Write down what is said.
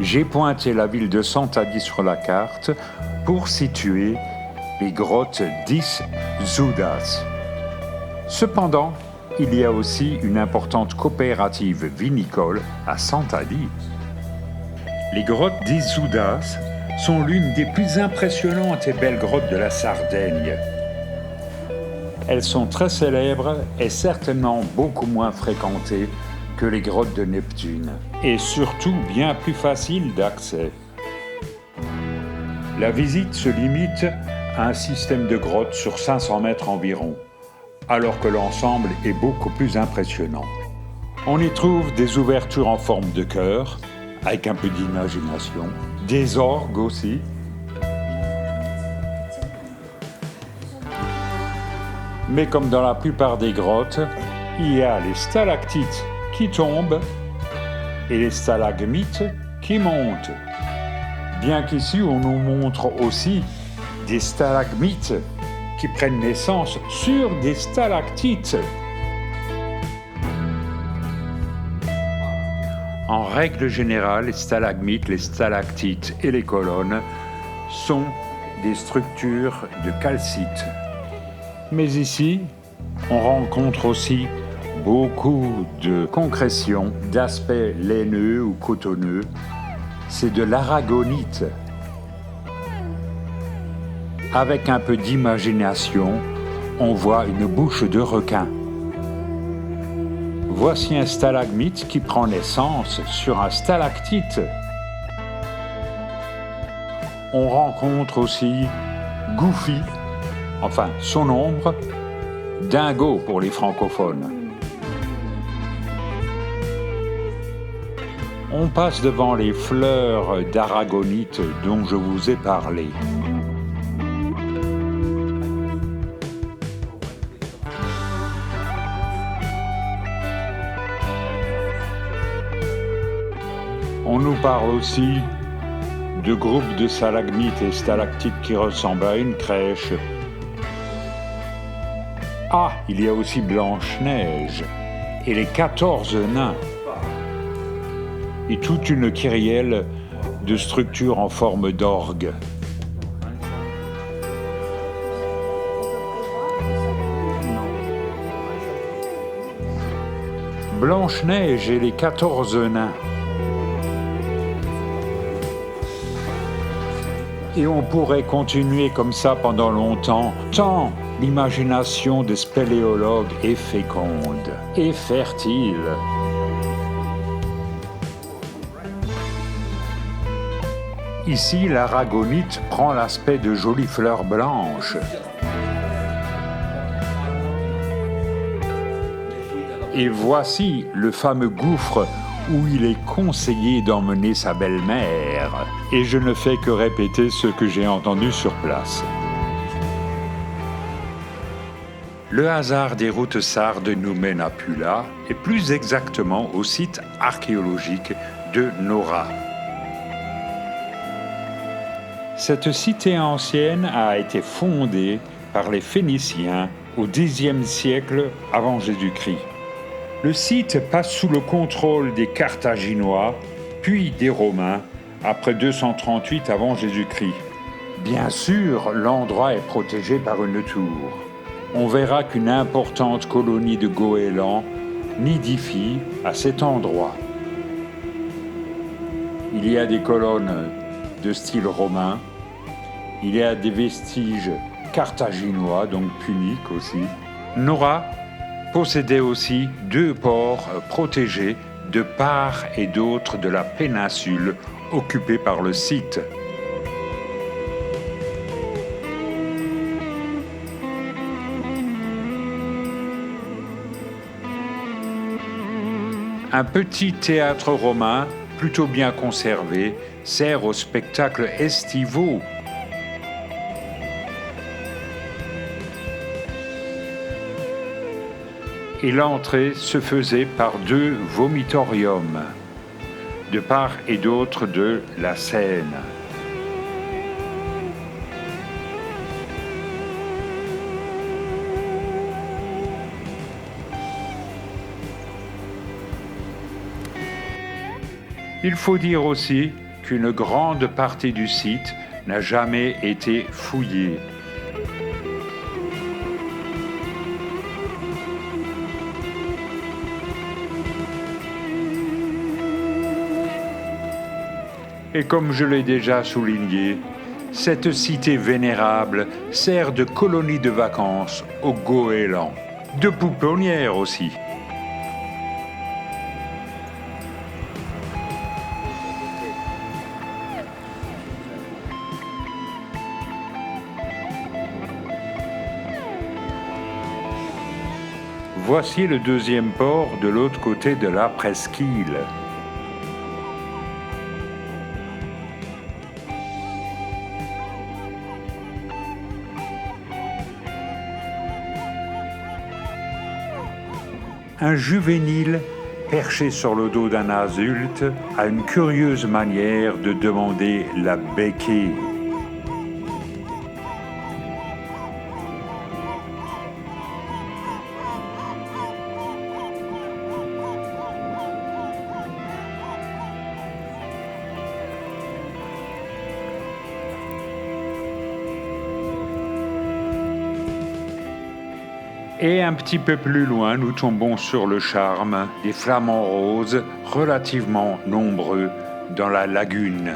j'ai pointé la ville de Sant'Adi sur la carte pour situer les grottes Dis Zudas. Cependant, il y a aussi une importante coopérative vinicole à Sant'Adi. Les grottes Dis Zudas sont l'une des plus impressionnantes et belles grottes de la Sardaigne. Elles sont très célèbres et certainement beaucoup moins fréquentées que les grottes de Neptune, et surtout bien plus faciles d'accès. La visite se limite à un système de grottes sur 500 mètres environ, alors que l'ensemble est beaucoup plus impressionnant. On y trouve des ouvertures en forme de cœur, avec un peu d'imagination, des orgues aussi, mais comme dans la plupart des grottes, il y a les stalactites qui tombent et les stalagmites qui montent. Bien qu'ici, on nous montre aussi des stalagmites qui prennent naissance sur des stalactites. En règle générale, les stalagmites, les stalactites et les colonnes sont des structures de calcite. Mais ici, on rencontre aussi beaucoup de concrétions d'aspect laineux ou cotonneux. C'est de l'aragonite. Avec un peu d'imagination, on voit une bouche de requin. Voici un stalagmite qui prend naissance sur un stalactite. On rencontre aussi Goofy, enfin son ombre, Dingo pour les francophones. On passe devant les fleurs d'aragonite dont je vous ai parlé. On nous parle aussi de groupes de stalagmites et stalactites qui ressemblent à une crèche. Ah, il y a aussi Blanche-Neige et les 14 nains. Et toute une kyrielle de structures en forme d'orgue. Blanche-Neige et les 14 nains. Et on pourrait continuer comme ça pendant longtemps, tant l'imagination des spéléologues est féconde et fertile. Ici, l'aragonite prend l'aspect de jolies fleurs blanches. Et voici le fameux gouffre où il est conseillé d'emmener sa belle-mère. Et je ne fais que répéter ce que j'ai entendu sur place. Le hasard des routes sardes nous mène à Pula, et plus exactement au site archéologique de Nora. Cette cité ancienne a été fondée par les Phéniciens au Xe siècle avant Jésus-Christ. Le site passe sous le contrôle des Carthaginois, puis des Romains, après 238 avant Jésus-Christ. Bien sûr, l'endroit est protégé par une tour. On verra qu'une importante colonie de goélands nidifie à cet endroit. Il y a des colonnes de style romain, il y a des vestiges carthaginois, donc puniques aussi. Nora possédait aussi 2 ports protégés de part et d'autre de la péninsule occupée par le site. Un petit théâtre romain, plutôt bien conservé, sert aux spectacles estivaux. Et l'entrée se faisait par 2 vomitoriums, de part et d'autre de la Seine. Il faut dire aussi qu'une grande partie du site n'a jamais été fouillée. Et comme je l'ai déjà souligné, cette cité vénérable sert de colonie de vacances aux goélands, de pouponnière aussi. Voici le deuxième port de l'autre côté de la presqu'île. Un juvénile perché sur le dos d'un adulte a une curieuse manière de demander la béquille. Et un petit peu plus loin, nous tombons sur le charme des flamants roses relativement nombreux dans la lagune.